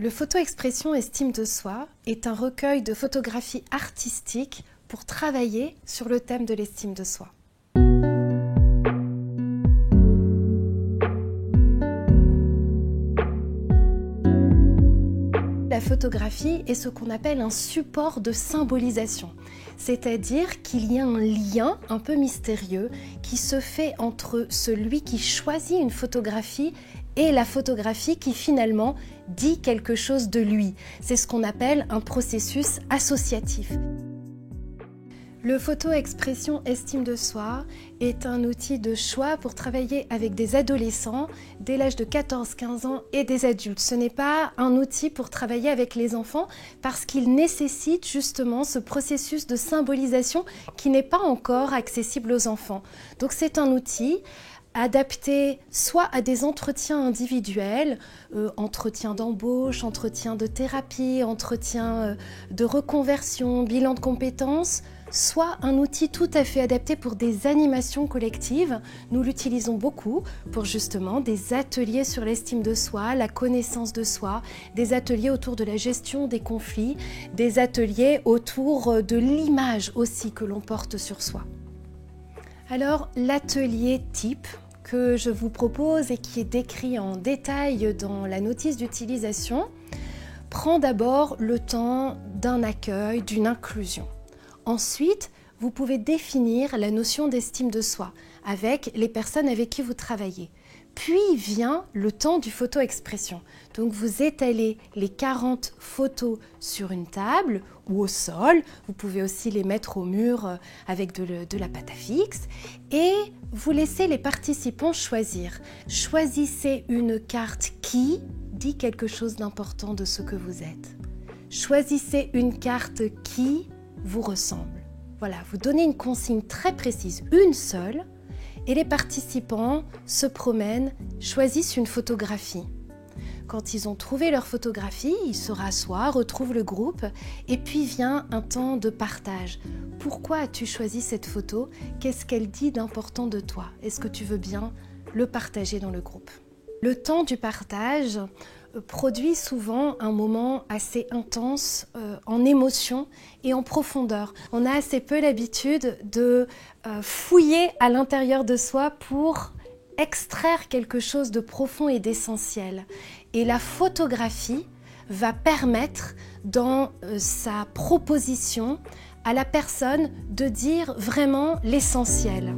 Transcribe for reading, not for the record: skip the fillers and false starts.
Le photo-expression estime de soi est un recueil de photographies artistiques pour travailler sur le thème de l'estime de soi. La photographie est ce qu'on appelle un support de symbolisation, c'est-à-dire qu'il y a un lien un peu mystérieux qui se fait entre celui qui choisit une photographie et la photographie qui finalement dit quelque chose de lui. C'est ce qu'on appelle un processus associatif. Le photo-expression estime de soi est un outil de choix pour travailler avec des adolescents dès l'âge de 14-15 ans et des adultes. Ce n'est pas un outil pour travailler avec les enfants parce qu'il nécessite justement ce processus de symbolisation qui n'est pas encore accessible aux enfants. Donc c'est un outil adapté soit à des entretiens individuels, entretien d'embauche, entretien de thérapie, entretien de reconversion, bilan de compétences, soit un outil tout à fait adapté pour des animations collectives. Nous l'utilisons beaucoup pour justement des ateliers sur l'estime de soi, la connaissance de soi, des ateliers autour de la gestion des conflits, des ateliers autour de l'image aussi que l'on porte sur soi. Alors, l'atelier type que je vous propose et qui est décrit en détail dans la notice d'utilisation prend d'abord le temps d'un accueil, d'une inclusion. Ensuite, vous pouvez définir la notion d'estime de soi avec les personnes avec qui vous travaillez. Puis vient le temps du photo-expression. Donc vous étalez les 40 photos sur une table ou au sol. Vous pouvez aussi les mettre au mur avec de la pâte à fixe. Et vous laissez les participants choisir. Choisissez une carte qui dit quelque chose d'important de ce que vous êtes. Choisissez une carte qui vous ressemble. Voilà, vous donnez une consigne très précise, une seule, et les participants se promènent, choisissent une photographie. Quand ils ont trouvé leur photographie, ils se rassoient, retrouvent le groupe, et puis vient un temps de partage. Pourquoi as-tu choisi cette photo? Qu'est-ce qu'elle dit d'important de toi? Est-ce que tu veux bien le partager dans le groupe? Le temps du partage produit souvent un moment assez intense en émotion et en profondeur. On a assez peu l'habitude de fouiller à l'intérieur de soi pour extraire quelque chose de profond et d'essentiel. Et la photographie va permettre dans sa proposition à la personne de dire vraiment l'essentiel.